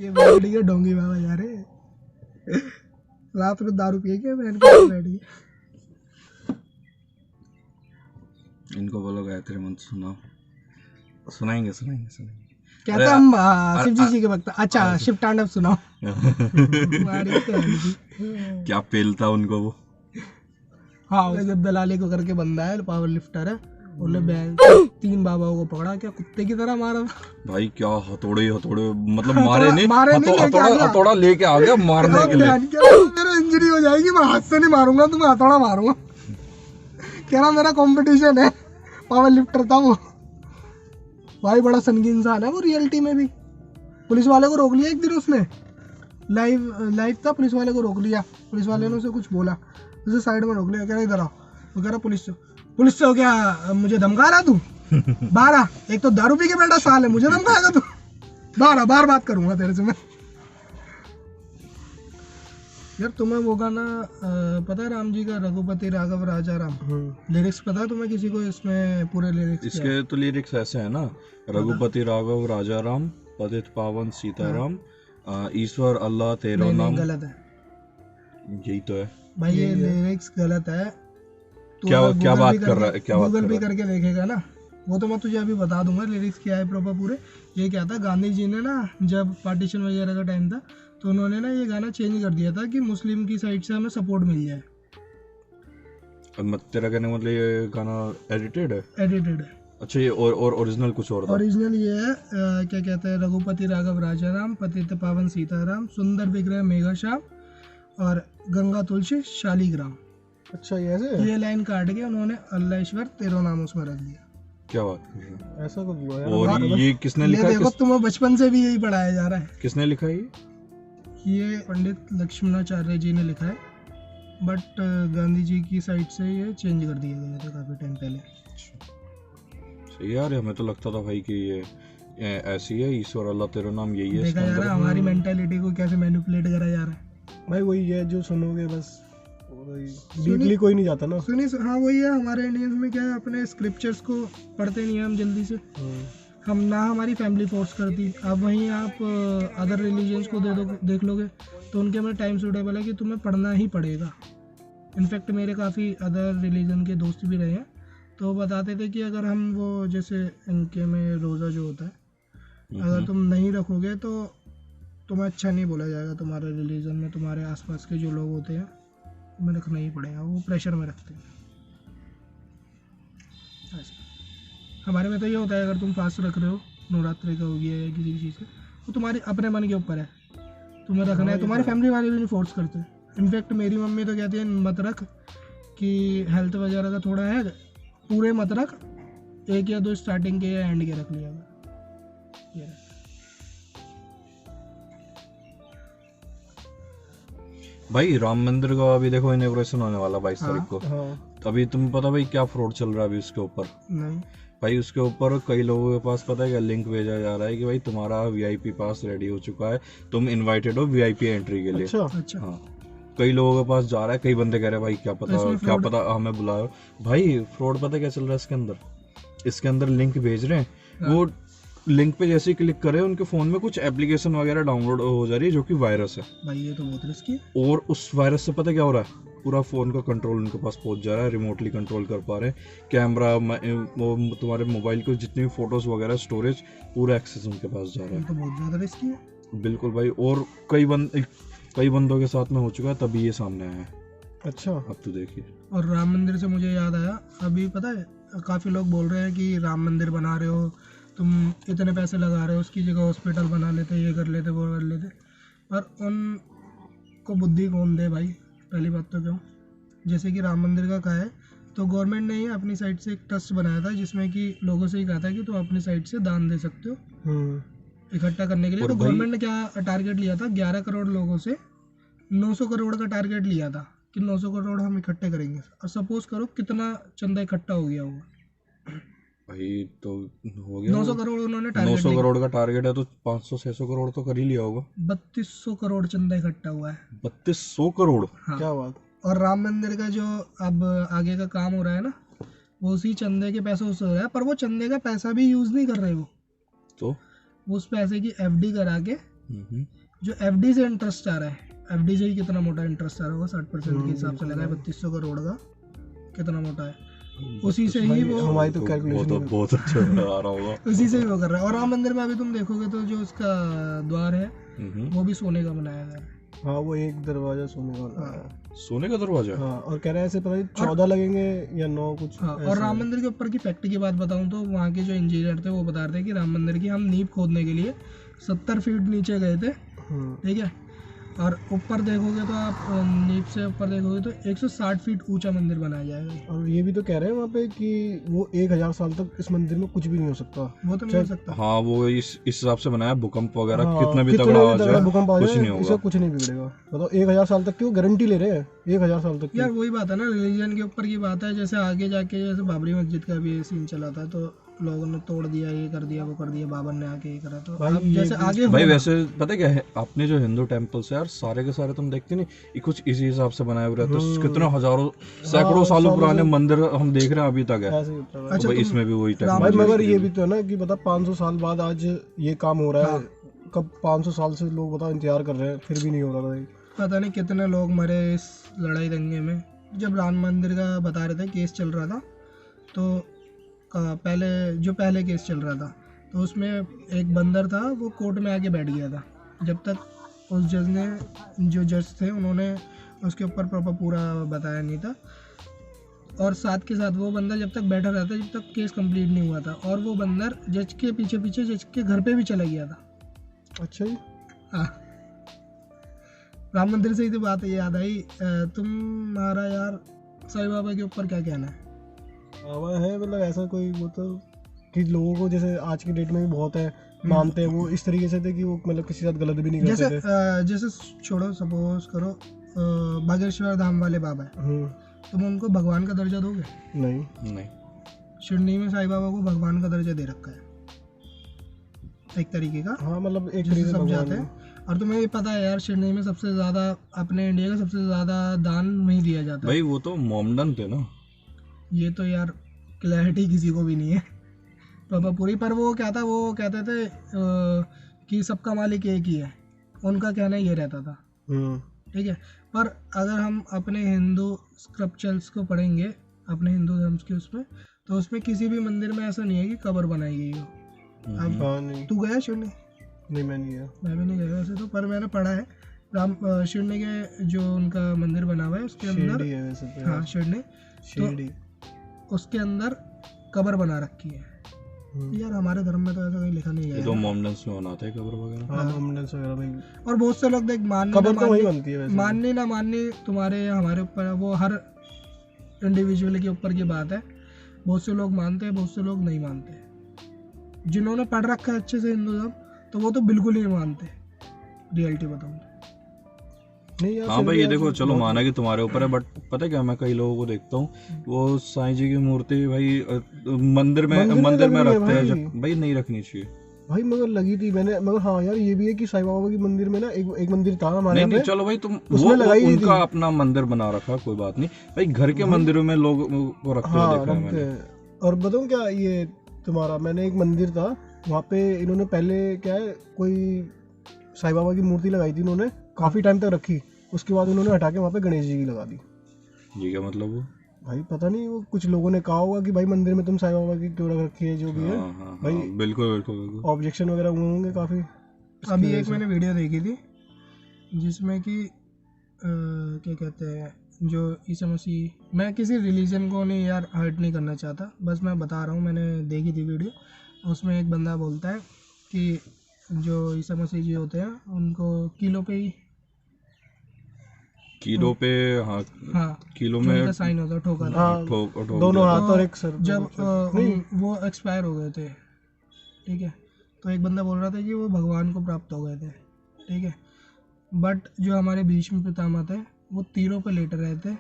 ये बैठ के डोंगी बाबा जा रहे रात में दारू पिए के बैठ के इनको बोलो गायत्री मंत्र सुनाओ। सुनाएंगे। क्या था हम शिव जी के वक्त। अच्छा शिव तांडव सुनाओ। क्या पेलता उनको वो। हाँ जब दलाली को करके बंदा है पावर लिफ्टर है उन्हें 3 बाबाओं को पकड़ा क्या कुत्ते की तरह मारा भाई। क्या हथौड़े मतलब मारे नहीं हथौड़ा लेके आ गया मारने के लिए। मेरा इंजरी हो जाएगी मैं हाथ से नहीं मारूंगा तुम्हें हथौड़ा मारूंगा। कह रहा मेरा कंपटीशन है पावर लिफ्टर था वो। भाई बड़ा सनगी इंसान है वो रियलिटी में भी। पुलिस वाले को रोक लिया एक दिन उसने लाइव था पुलिस वाले को रोक लिया। पुलिस वाले ने उसे कुछ बोला उसे साइड में रोक लिया। कह रहा इधर आओ। वो कह रहा पुलिस से हो क्या मुझे धमका रहा तू। बाहर आ। एक तो दारू पी के बैठा साल है मुझे धमकाएगा तू। बाहर बात करूंगा तेरे से मैं। यार तुम्हें वो गाना पता है राम जी का रघुपति राघव राजा राम लिरिक्स पता है तुम्हें किसी को इसमें पूरे लिरिक्स इसके तो लिरिक्स ऐसे है ना रघुपति राघव राजा राम पतित पावन सीताराम ईश्वर अल्लाह तेरा नाम। गलत है यही तो है भाई ये लिरिक्स गलत है। क्या बात कर रहा है क्या बात गूगल भी करके देखेगा ना वो तो मैं तुझे अभी बता दूंगा लिरिक्स क्या है प्रॉपर पूरे। ये क्या था गांधी जी ने ना जब पार्टीशन वगैरह का टाइम था तो उन्होंने ना ये गाना चेंज कर दिया था कि मुस्लिम की साइड से हमें सपोर्ट मिल जाए। तेरा कहने मतलब ये गाना एडिटेड है। अच्छा ये और ओरिजिनल कुछ और था। ओरिजिनल ये है क्या कहते हैं रघुपति राघव राजा राम पतित पावन सीताराम सुंदर विग्रह मेघा श्याम और गंगा तुलसी शालीग्राम। अच्छा ये लाइन काट के उन्होंने अल्लाह ईश्वर तेरो नाम उसमें रख दिया। क्या बात कर रहे हैं ऐसा कुछ हुआ है। और ये किसने लिखा है? देखो तुम्हें बचपन से भी यही पढ़ाया जा रहा है। किसने लिखा है ये पंडित लक्ष्मणाचार्य जी ने लिखा है बट गांधी जी की साइड से ये चेंज कर दिया गया था काफी टाइम पहले। सही यार हमें तो लगता था भाई कि ये ऐसी है ईश्वर अल्लाह तेरा नाम यही है। देखा जा रहा है हमारी मेंटालिटी को कैसे मैनिपुलेट करा जा रहा है। भाई वही है जो सुनोगे बस डीपली कोई नहीं जाता ना। हाँ वही है हमारे इंडियंस में क्या है अपने स्क्रिप्चर्स को पढ़ते नहीं है हम जल्दी से। हम ना हमारी फैमिली फोर्स करती। अब वहीं आप अदर रिलीजन्स को देख लोगे तो उनके में टाइम सूटेबल है कि तुम्हें पढ़ना ही पड़ेगा। इनफैक्ट मेरे काफ़ी अदर रिलीजन के दोस्त भी रहे हैं तो वो बताते थे कि अगर हम वो जैसे इनके में रोज़ा जो होता है अगर तुम नहीं रखोगे तो तुम्हें अच्छा नहीं बोला जाएगा। तुम्हारे रिलीजन में तुम्हारे आसपास के जो लोग होते हैं तुम्हें रखना ही पड़ेगा। वो प्रेशर में रखते हैं। हमारे में तो ये होता है अगर तुम फास्ट रख रहे हो नवरात्रि का हो गया या किसी भी चीज़ का तो तुम्हारे अपने मन के ऊपर है तुम्हें रखना है। तुम्हारी फैमिली वाले भी नहीं फोर्स करते। इनफैक्ट मेरी मम्मी तो कहती है मत रख कि हेल्थ वगैरह का थोड़ा है पूरे मत रख 1 या 2 स्टार्टिंग के या एंड के रख लिया। भाई राम मंदिर का अभी देखो इनॉग्रेशन होने वाला 22 तारीख को। तो अभी तुम्हें पता भाई क्या फ्रॉड चल रहा है अभी उसके ऊपर? नहीं भाई उसके ऊपर कई लोगों के पास पता है क्या लिंक भेजा जा रहा है कि भाई तुम्हारा वीआईपी पास रेडी हो चुका है तुम इनवाइटेड हो वीआईपी एंट्री के लिए। अच्छा। हाँ कई लोगों के पास जा रहा है। कई बंदे कह रहे हैं भाई क्या पता हमें बुलाओ। भाई फ्रॉड पता क्या चल रहा है इसके अंदर लिंक भेज रहे हैं। वो लिंक पे जैसे ही क्लिक करें उनके फोन में कुछ एप्लीकेशन वगैरह डाउनलोड हो जा रही है जो कि वायरस है। भाई ये तो बहुत रिस्की है। और उस वायरस से पता क्या हो रहा है पूरा फोन का कंट्रोल उनके पास पहुंच जा रहा है। रिमोटली कंट्रोल कर पा रहे हैं कैमरा तुम्हारे मोबाइल को जितनी भी फोटोज वगैरह स्टोरेज पूरा एक्सेस उनके पास जा रहा है। तो बहुत ज्यादा रिस्की है। बिल्कुल भाई। और कई बंदों के साथ में हो चुका है तभी ये सामने आया है। अच्छा अब तो देखिए। और राम मंदिर से मुझे याद आया अभी पता है काफ़ी लोग बोल रहे हैं कि राम मंदिर बना रहे हो तुम इतने पैसे लगा रहे हो उसकी जगह हॉस्पिटल बना लेते ये कर लेते वो कर लेते। पर उनको बुद्धि कौन दे भाई पहली बात तो क्यों जैसे कि राम मंदिर का कहा है तो गवर्नमेंट ने ही अपनी साइड से एक ट्रस्ट बनाया था जिसमें कि लोगों से ही कहा था कि तुम अपनी साइड से दान दे सकते हो इकट्ठा करने के लिए। तो गवर्नमेंट ने क्या टारगेट लिया था 11 करोड़ लोगों से 900 करोड़ का टारगेट लिया था कि 900 करोड़ हम इकट्ठे करेंगे। और सपोज करो कितना चंदा इकट्ठा हो गया होगा भाई तो हो गया 900 करोड़ उन्होंने टारगेट 900 करोड़ का टारगेट है तो 500-600 करोड़ तो कर ही लिया होगा। 3200 करोड़ चंदा इकट्ठा हुआ है। 3200 करोड़ हाँ। क्या बात। और राम मंदिर का जो अब आगे का काम हो रहा है ना वो उसी चंदे के पैसों से हो रहा है। पर वो चंदे का पैसा भी यूज नहीं कर रहे वो तो वो उस पैसे की एफडी करा के जो एफडी से इंटरेस्ट आ रहा है, एफडी से ही कितना मोटा इंटरेस्ट आ रहा होगा, 60% के हिसाब से लगा है 3200 करोड़ का, कितना मोटा है, उसी से ही वो हमारी तो कैलकुलेशन बहुत अच्छा आ रहा होगा। उसी से ही वो कर रहा है। और राम मंदिर में अभी तुम देखोगे तो जो उसका द्वार है वो भी सोने का बनाया गया है। हाँ, वो एक दरवाजा सोने का बनाया है। सोने का दरवाजा। हाँ, और कह रहे हैं ऐसे पता नहीं 14 लगेंगे या 9 कुछ। हाँ, और राम मंदिर के ऊपर की फैक्ट की बात बताऊं तो वहाँ के जो इंजीनियर थे वो बता रहे थे कि राम मंदिर की हम नींव खोदने के लिए 70 फीट नीचे गए थे, ठीक है, और ऊपर देखोगे तो आप नींव से ऊपर देखोगे तो 160 फीट ऊंचा मंदिर बनाया जाएगा। और ये भी तो कह रहे हैं वहाँ पे कि वो 1000 साल तक इस मंदिर में कुछ भी नहीं हो सकता। वो तो नहीं हो सकता। हाँ, वो इस हिसाब से बनाया, भूकंप वगैरह कितना भी तगड़ा आ जाए, भूकंप आ जाए, कुछ नहीं होगा, कुछ नहीं बिगड़ेगा। मतलब 1000 साल तक की गारंटी ले रहे हैं, 1000 साल तक। यार वही बात है ना, रिलीजन के ऊपर की बात है। जैसे आगे जाके जैसे बाबरी मस्जिद का भी सीन चला था, तो लोगों ने तोड़ दिया, ये कर दिया, वो कर दिया, बाबर ने आके ये करा। तो अब जैसे आगे भाई वैसे पता क्या है, अपने जो हिंदू टेम्पल्स है यार, सारे के सारे तुम देखते नहीं, ये कुछ इसी हिसाब से बनाए हुए रहते हैं। कितने हजारों सैकड़ों सालों पुराने मंदिर हम देख रहे हैं अभी तक है। अच्छा, भाई इसमें भी वही टेक्नोलॉजी। मगर ये भी तो है ना कि बता 500 साल बाद आज ये काम हो रहा है। कब 500 साल से लोग बताओ इंतजार कर रहे हैं, फिर भी नहीं हो रहा भाई। पता नहीं कितने लोग मरे इस लड़ाई दंगे में। जब राम मंदिर का बता रहे थे केस चल रहा था, तो पहले केस चल रहा था, तो उसमें एक बंदर था, वो कोर्ट में आके बैठ गया था जब तक उस जो जज थे उन्होंने उसके ऊपर प्रॉपर पूरा बताया नहीं था। और साथ के साथ वो बंदा जब तक बैठा रहता जब तक केस कंप्लीट नहीं हुआ था, और वो बंदर जज के पीछे जज के घर पे भी चला गया था। अच्छा जी। हाँ, राम मंदिर से ही तो बात याद आई। तुम्हारा यार साईं बाबा के ऊपर क्या कहना है? बाबा है मतलब ऐसा कोई वो तो कि लोगों को जैसे आज की डेट में भी बहुत है मानते हैं, वो इस तरीके से थे कि वो मतलब किसी के साथ गलत भी नहीं करते थे। जैसे छोड़ो, सपोज करो बागेश्वर धाम वाले बाबा है, तुम उनको भगवान का दर्जा दोगे? नहीं। शिरडी में साईं बाबा को भगवान का दर्जा दे रखा है एक तरीके का। हाँ, मतलब एक तरीके से सब जाते हैं। और तुम्हें ये पता है यार, शिरडी में सबसे ज्यादा अपने इंडिया का सबसे ज्यादा दान नहीं दिया जाता भाई। वो तो मोमडन थे ना। ये तो यार क्लैरिटी किसी को भी नहीं है पापा पूरी। पर वो क्या था, वो कहते थे कि सबका मालिक एक ही है, उनका कहना ये रहता था, ठीक है। पर अगर हम अपने हिंदू स्क्रिप्चर्स को पढ़ेंगे, अपने हिंदू धर्म के उसमें, तो उसमें किसी भी मंदिर में ऐसा नहीं है कि कब्र बनाई गई हो। अब तू गया शिरडी? नहीं, मैं नहीं गया। मैं भी नहीं गया वैसे तो, पर मैंने पढ़ा है राम शिरडी के जो उनका मंदिर बना हुआ है उसके अंदर। हाँ, शिरडी उसके अंदर कब्र बना रखी है। यार हमारे धर्म में तो ऐसा कहीं लिखा नहीं है। तो मोमडन्स में बनाते हैं कब्र वगैरह। हाँ, मोमडन्स वगैरह में। और बहुत से लोग देख माननी ना माननी तुम्हारे हमारे ऊपर है, वो हर इंडिविजुअल के ऊपर की बात है। बहुत से लोग मानते हैं, बहुत से लोग नहीं मानते। जिन्होंने पढ़ रखा है अच्छे से हिंदू धर्म, तो वो तो बिल्कुल ही नहीं मानते। रियलिटी बताऊँ हाँ भाई, ये देखो चलो माना कि तुम्हारे ऊपर है, बट पता है क्या, मैं कई लोगों को देखता हूँ वो साईं जी की मूर्ति भाई मंदिर में रखते हैं। भाई नहीं रखनी चाहिए भाई, मगर लगी थी मैंने। मगर हाँ यार, ये भी है कि साईं बाबा के मंदिर में ना एक मंदिर था हमारे। नहीं, चलो भाई तुम वो उनका अपना मंदिर बना रखा, कोई बात नहीं भाई। घर के मंदिरों में लोग वो रखते हुए देखा है मैंने। और बताऊँ क्या, ये तुम्हारा मैंने एक मंदिर था वहाँ पे, इन्होंने पहले क्या है, कोई साईं बाबा की मूर्ति लगाई थी इन्होंने, काफी टाइम तक रखी। उसके बाद उन्होंने हटा के वहाँ पे गणेश जी की लगा दी। ये क्या मतलब? वो भाई पता नहीं, वो कुछ लोगों ने कहा होगा कि भाई मंदिर में तुम साईं बाबा की क्यों रख रखी है, जो भी है। भाई बिल्कुल ऑब्जेक्शन वगैरह हुए होंगे काफी। अभी एक मैंने वीडियो देखी थी जिसमें कि क्या कहते हैं, जो ईसा मसीह, मैं किसी रिलीजन को नहीं यार हर्ट नहीं करना चाहता, बस मैं बता रहा हूँ, मैंने देखी थी वीडियो। उसमें एक बंदा बोलता है कि जो ईसा मसीह जी होते हैं उनको किलो हाँ किलो में साइन होता है, ठोका दोनों हाथ और एक सर। जब वो एक्सपायर हो गए थे, ठीक है, तो एक बंदा बोल रहा था कि वो भगवान को प्राप्त हो गए थे, ठीक है। बट जो हमारे भीष्म पितामह थे वो तीरों पे लेटे रहे थे,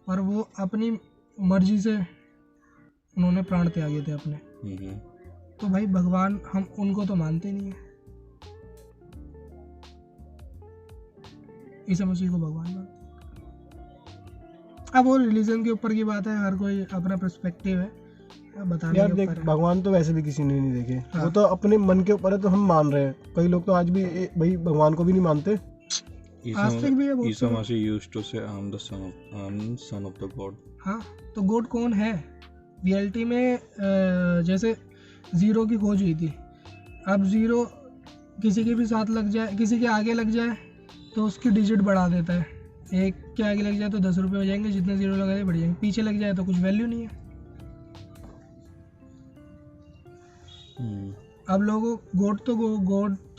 और वो अपनी मर्जी से उन्होंने प्राण त्यागे थे अपने। तो भाई भगवान, हम उनको तो मानते नहीं है, ईसा मसीह को भगवान मानते। अब वो रिलीजन के ऊपर की बात है, हर कोई अपना पर्सपेक्टिव है। बताने यार देख, भगवान तो वैसे भी किसी ने नहीं देखे। हाँ। वो तो अपने मन के ऊपर है, तो हम मान रहे हैं। कई लोग तो आज भी भाई भगवान को भी नहीं मानते। आस्तिक भी है वो। ईसा मसीह यूज्ड टू से I am the son of the God. हाँ, तो गॉड कौन है रियलिटी में? जैसे जीरो की खोज हुई थी, अब जीरो किसी के भी साथ लग जाए, किसी के आगे लग जाए तो उसकी डिजिट बढ़ा देता है। एक के आगे लग जाए तो 10 रुपये हो जाएंगे, जितने जीरो लगाए बढ़ जाएंगे। पीछे लग जाए तो कुछ वैल्यू नहीं है। अब लोगों गॉड तो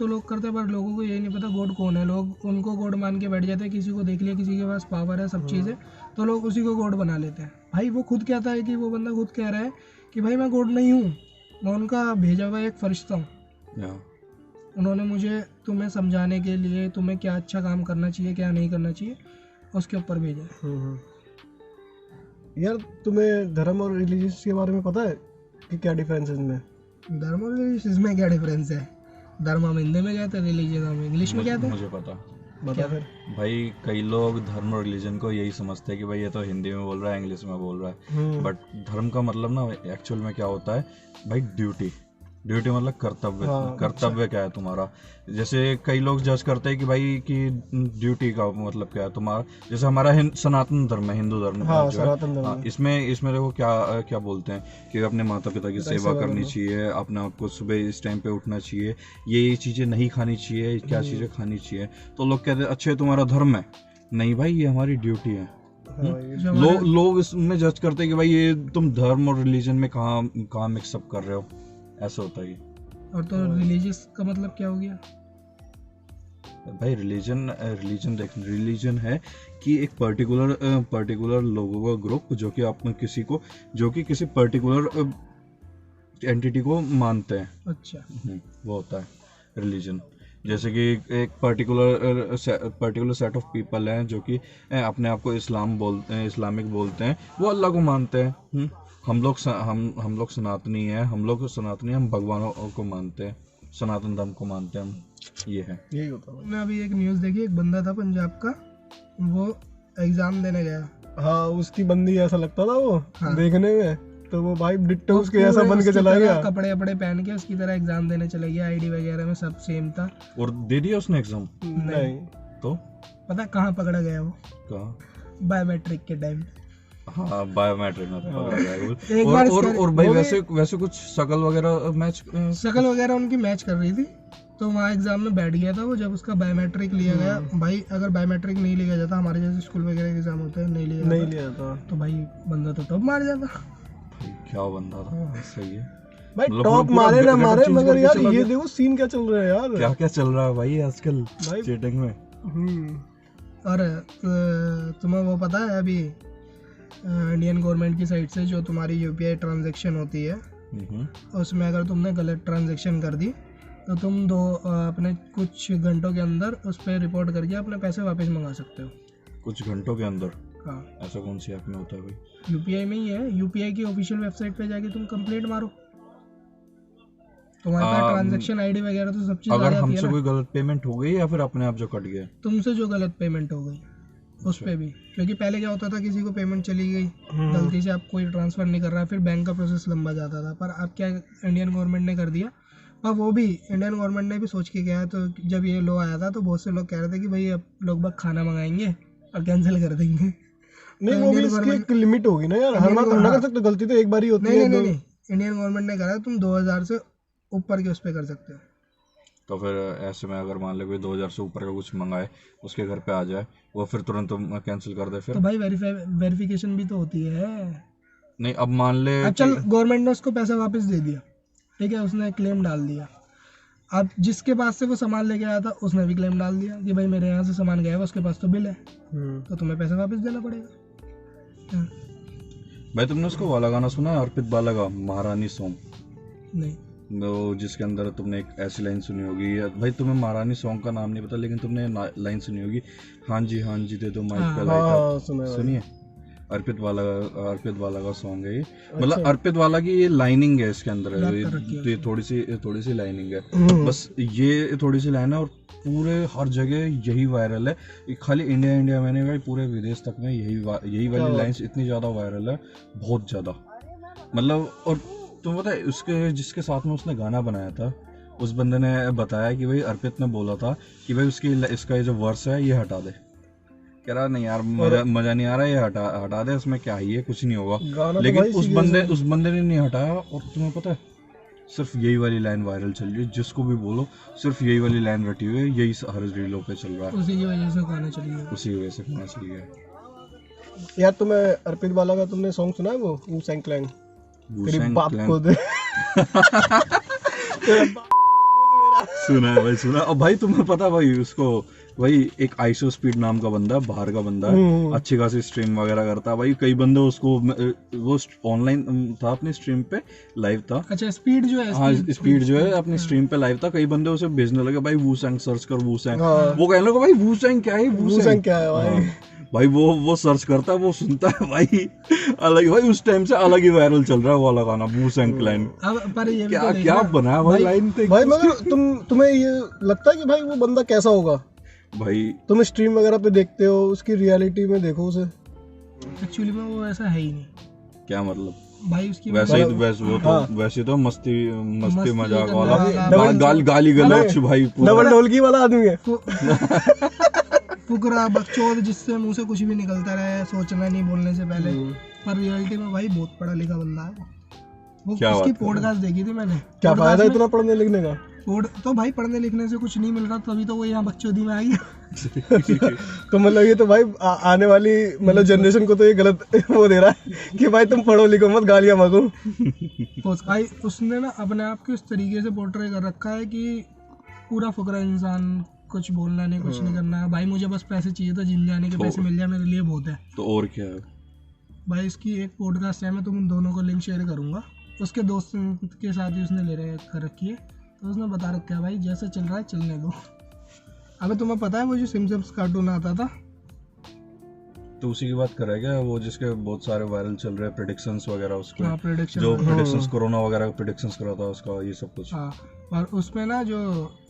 लोग करते हैं, पर लोगों को यही नहीं पता गॉड कौन है। लोग उनको गॉड मान के बैठ जाते हैं। किसी को देख लिया किसी के पास पावर है, सब चीज़ें, तो लोग उसी को गॉड बना लेते हैं। भाई वो खुद कहता है कि वो बंदा खुद कह रहा है कि भाई मैं गॉड नहीं हूँ, मैं उनका भेजा हुआ एक फरिश्ता हूँ। उन्होंने मुझे तुम्हें समझाने के लिए, तुम्हें क्या अच्छा काम करना चाहिए क्या नहीं करना चाहिए, उसके ऊपर भेजा। यार तुम्हें धर्म और रिलीजियस के बारे में पता है कि क्या डिफरेंस है इनमें? धर्म और रिलीजियस में क्या डिफरेंस है? धर्म हम हिंदी में कहते हैं, रिलीजियस हम इंग्लिश में कहते हैं। मुझे बता फिर। भाई कई लोग धर्म और रिलीजन को यही समझते हैं कि भाई ये तो हिंदी में बोल रहा है, इंग्लिश में बोल रहा है। बट धर्म का मतलब ना एक्चुअल में क्या होता है भाई? ड्यूटी मतलब कर्तव्य। हाँ, कर्तव्य क्या है तुम्हारा? जैसे कई लोग जज करते हैं कि भाई कि ड्यूटी का मतलब क्या है तुम्हारा। जैसे हमारा सनातन धर्म है, हिंदू धर्म। हाँ, इसमें देखो क्या बोलते हैं कि अपने माता पिता की सेवा करनी चाहिए, अपने आप को सुबह इस टाइम पे उठना चाहिए, ये चीजें नहीं खानी चाहिए, क्या चीजें खानी चाहिए। तो लोग कहते हैं अच्छा तुम्हारा धर्म है। नहीं भाई, ये हमारी ड्यूटी है। लोग इसमें जज करते हैं कि भाई ये तुम धर्म और रिलीजन में कहाँ मिक्सअप कर रहे हो, ऐसा होता है। और तो रिलीजियस का मतलब क्या हो गया भाई? रिलीजन है कि एक पर्टिकुलर लोगों का ग्रुप जो कि किसी पर्टिकुलर एंटिटी को मानते हैं। अच्छा, वो होता है रिलीजन। जैसे कि एक पर्टिकुलर सेट ऑफ पीपल हैं जो कि अपने आप को इस्लामिक बोलते हैं, वो अल्लाह को मानते हैं। हम लोग सनातनी हैं, हम भगवानों को मानते हैं, सनातन धर्म को मानते हैं हम। यही होता है। मैं अभी एक न्यूज़ देखी, एक बंदा था पंजाब का, वो एग्जाम देने गया। हाँ, उसकी बंदी ऐसा लगता था वो। हाँ। देखने में तो वो भाई डिट्टो उसके ऐसा बन के चला गया, कपड़े पहन के उसकी तरह एग्जाम देने चला गया। आईडी वगैरह में सब सेम था। और दे दिया उसने एग्जाम? नहीं। तो पता कहाँ पकड़ा गया वो? कहाँ? बायोमेट्रिक के टाइम। हाँ, बायोमेट्रिक में पकड़ा गया। और भाई वैसे कुछ शकल वगैरह उनकी मैच कर रही थी, तो वहाँ एग्जाम में बैठ गया था वो। जब उसका बायोमेट्रिक लिया गया, भाई अगर बायोमेट्रिक नहीं लिया जाता, हमारे जैसे स्कूल वगैरह के एग्जाम होते हैं, नहीं लिया जाता तो भाई बंदा तो टॉप मार जाता। क्या बंदा था। सही है भाई, टॉप मारे ना मारे, मगर यार ये देखो सीन क्या चल रहा है यार। क्या चल रहा है भाई आजकल चीटिंग में। और तुम्हें वो पता है अभी इंडियन गवर्नमेंट की साइड से जो तुम्हारी यूपीआई ट्रांजैक्शन होती है, उसमें अगर तुमने गलत ट्रांजैक्शन कर दी तो तुम अपने कुछ घंटों के अंदर उस पर रिपोर्ट करके अपने पैसे वापस मंगा सकते हो। कुछ घंटों के अंदर? हाँ। ऐसा कौन सी ऐप में होता है भाई? यूपीआई में ही है। यूपीआई की ऑफिशियल वेबसाइट पे जाके तुम कंप्लेंट मारो, तुम्हारे पास ट्रांजैक्शन आईडी वगैरह तो सब चीज आ जाती है। अगर हमसे कोई गलत पेमेंट हो गई या फिर अपने आप जो कट गया? तुमसे जो गलत पेमेंट हो गई उस पे भी, क्योंकि पहले क्या होता था, किसी को पेमेंट चली गई गलती से, आप कोई ट्रांसफर नहीं कर रहा, फिर बैंक का प्रोसेस लंबा जाता था। पर अब क्या इंडियन गवर्नमेंट ने कर दिया, अब वो भी इंडियन गवर्नमेंट ने भी सोच के गया। तो जब ये लॉ आया था तो बहुत से लोग कह रहे थे कि भाई अब लोग बस खाना मंगाएंगे और कैंसिल कर देंगे। नहीं, वो भी इसकी एक लिमिट होगी ना यार, हर बार तो ना कर सकते, गलती तो एक बार ही होती है। नहीं, इंडियन गवर्नमेंट ने कहा तुम 2000 से ऊपर के उस पर कर सकते हो। तो फिर ऐसे में अगर मान लो कोई 2000 से ऊपर का कुछ मंगाए, उसके घर पे आ जाए, वो फिर तुरंत कैंसिल कर दे, फिर तो भाई वेरिफिकेशन भी तो होती है। नहीं, अब मान ले चल गवर्नमेंट ने उसको पैसा वापस दे दिया, ठीक है, उसने क्लेम डाल दिया। अब जिसके पास से वो सामान लेके आया था उसने भी क्लेम डाल दिया कि भाई मेरे यहाँ से सामान गया है, उसके पास तो बिल है, तो तुम्हें पैसा वापस देना पड़ेगा। भाई तुमने उसको वाला गाना सुना है अर्पित बाला का, महारानी सॉन्ग? नहीं। वो जिसके अंदर तुमने एक ऐसी लाइन सुनी होगी, भाई तुम्हें महारानी सॉन्ग का नाम नहीं पता लेकिन तुमने लाइन सुनी होगी, हाँ जी दे दो माइक पे लाइट। सुनिए, अर्पित वाला का सॉन्ग है ये। मतलब अर्पित वाला की ये लाइनिंग है इसके अंदर, ये थोड़ी सी लाइनिंग है, बस ये थोड़ी सी लाइन है और पूरे हर जगह यही वायरल है। खाली इंडिया में नहीं भाई, पूरे विदेश तक में यही वाली लाइंस इतनी ज्यादा वायरल है, बहुत ज्यादा। मतलब। और तुम्हें पता है उसके जिसके साथ में उसने गाना बनाया था, उस बंदे ने बताया कि भाई अर्पित ने बोला था कि भाई इसका ये जो वर्स है ये हटा दे। कह रहा नहीं यार मजा नहीं आ रहा, ये हटा दे, इसमें क्या ही है, कुछ नहीं होगा। लेकिन उस बंदे ने नहीं हटाया। और तुम्हें पता है सिर्फ यही वाली लाइन वायरल चल रही है, जिसको भी बोलो सिर्फ यही वाली लाइन रटी हुई है, यही हर रीलों पे चल रहा है। उसी की वजह से गाना चली है, उसी की वजह से गाना चली है। यार तुम्हें अर्पित वाला का तुमने सॉन्ग सुना है वो ऊ सैंग क्लैंग? तेरी बाप को दे सुना है भाई, सुना। और भाई तुम्हें पता भाई उसको, भाई एक आइसो स्पीड नाम का बंदा, बाहर का बंदा है, अच्छी खासी स्ट्रीम वगैरह करता है भाई। कई बंदे उसको, वो ऑनलाइन था अपनी स्ट्रीम पे लाइव था। अच्छा स्पीड जो है, हाँ स्पीड जो है अपनी स्ट्रीम पे लाइव था। कई बंदे उसे भेजने लगे भाई वू सैंग सर्च कर, वू सैंग। वो कहने लगा भाई वू सैंग क्या है, वू सैंग क्या है भाई। भाई वो सर्च करता है, वो सुनता है भाई, अलग भाई उस टाइम से अलग ही वायरल चल रहा है वो वाला गाना वू सैंग क्लैन। पर ये क्या क्या बनाया भाई लाइन पे भाई। मगर तुम्हें ये लगता है कि भाई वो बंदा कैसा होगा? भाई तुम स्ट्रीम वगैरह पे देखते हो, उसकी रियलिटी में देखो उसे, एक्चुअली में वो ऐसा है ही नहीं। क्या मतलब भाई उसकी वैसे तो मस्ती मजाक वाला, गाली गलौज भाई, डबल ढोलकी वाला आदमी है, फुकरा बकचोद, जिससे मुंह से कुछ भी निकलता रहे, सोचना नहीं बोलने से पहले। पर रियलिटी में भाई बहुत पढ़ा लिखा बंदा है वो। उसकी पॉडकास्ट देखी थी मैंने। क्या फायदा इतना पढ़ने लिखने का? तो भाई पढ़ने लिखने से कुछ नहीं मिल रहा, तभी तो वो यहाँ बकचोदी में आई तो मतलब ये तो भाई आने वाली मतलब जनरेशन को तो ये गलत वो दे रहा है कि भाई तुम पढ़ो लिखो मत, गालियां मांगो। भाई उसने ना अपने आप को इस तरीके से पोर्ट्रे कर रखा है कि पूरा फुकरा इंसान, कुछ बोलना नहीं, कुछ नहीं करना है भाई, मुझे बस पैसे चाहिए तो जिम जाने के पैसे मिल जाए मेरे लिए बहुत है। तो और क्या है भाई, इसकी एक पॉडकास्ट है, मैं तुम दोनों को लिंक शेयर करूंगा। उसके दोस्त के साथ ही उसने कर रखी है, तो उसने बता रखा है भाई जैसे चल रहा है चलने दो। अबे तुम्हें पता है वो जो सिम्पसन्स कार्टून आता था, तो उसी की बात कर रहा है क्या वो, जिसके बहुत सारे वायरल चल रहे हैं प्रेडिक्शंस वगैरह उसके? हाँ, प्रेडिक्शंस कोरोना वगैरह का प्रेडिक्शंस करा था उसका, ये सब कुछ। हाँ, और उसमें ना जो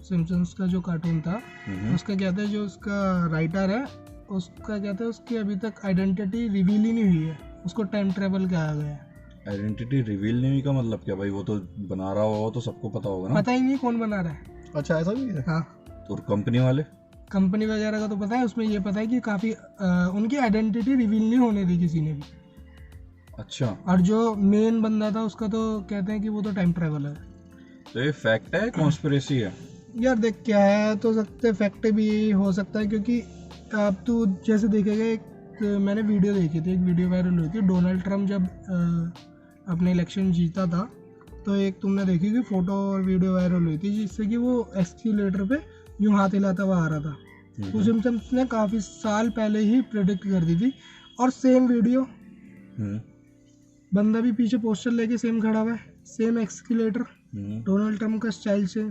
सिम्पसन्स का जो कार्टून था, उसका क्या था, जो उसका राइटर है उसका क्या था, उसकी अभी तक आइडेंटिटी रिवील ही नहीं हुई है, उसको टाइम ट्रेवल कहा गया है। आइडेंटिटी रिवील नहीं हुई का मतलब क्या भाई? वो तो बना रहा होगा तो सबको पता होगा ना। पता ही नहीं कौन बना रहा है। अच्छा ऐसा भी है? हाँ, तो कंपनी वाले, कंपनी वगैरह का तो पता है, उसमें ये पता है कि काफी उनकी आइडेंटिटी रिवील नहीं होने दी किसी ने भी। अच्छा। और जो मेन बंदा था उसका तो कहते हैं कि वो तो टाइम ट्रेवल है। तो ये फैक्ट है कॉन्स्पिरेसी है? यार देख, क्या है तो सकते फैक्ट भी हो सकता है, क्योंकि अब तू जैसे देखेगा, एक मैंने वीडियो देखी थी, एक वीडियो वायरल हुई थी, डोनाल्ड ट्रम्प जब अपने इलेक्शन जीता था, तो एक तुमने देखी कि फोटो और वीडियो वायरल हुई थी जिससे कि वो एक्सीलेटर पे यूं हाथ हिलाता हुआ आ रहा था। तो सिम्पसन्स ने काफ़ी साल पहले ही प्रेडिक्ट कर दी थी, और सेम वीडियो, बंदा भी पीछे पोस्टर लेके सेम खड़ा हुआ है, सेम एक्सीलेटर, डोनाल्ड ट्रम्प का स्टाइल से।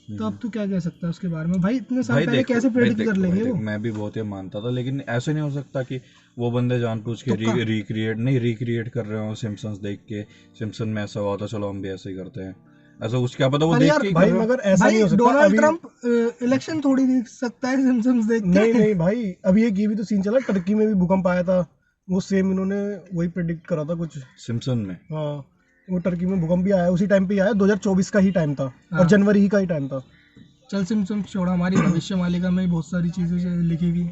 तो अब तू क्या कह सकता है उसके बारे में भाई? इतने साल पहले कैसे प्रेडिक्ट कर लेंगे वो? मैं भी बहुत ये मानता था, लेकिन ऐसे नहीं हो सकता कि वो बंदे जानबूझ के रिक्रिएट कर रहे हो सिम्पसन्स देख के, सिम्पसन में ऐसा हुआ था चलो हम भी ऐसे ही करते हैं, ऐसा कुछ क्या पता वो देख के भाई। मगर ऐसा नहीं हो सकता, डोनाल्ड ट्रम्प इलेक्शन थोड़ी देख सकता है सिम्पसन्स देख के। नहीं भाई, अभी एक ये भी तो सीन चला, टर्की में भी भूकंप आया था, वो सेम इन्होंने वही प्रेडिक्ट करा था कुछ सिम्पसन में। हाँ, वो टर्की में भूकंप भी आया, उसी टाइम पे आया, 2024 का ही टाइम था। हाँ। और जनवरी ही का ही टाइम था। चल सिम्पसन्स छोड़ा, हमारी भविष्य मालिका में बहुत सारी चीजें लिखी हुई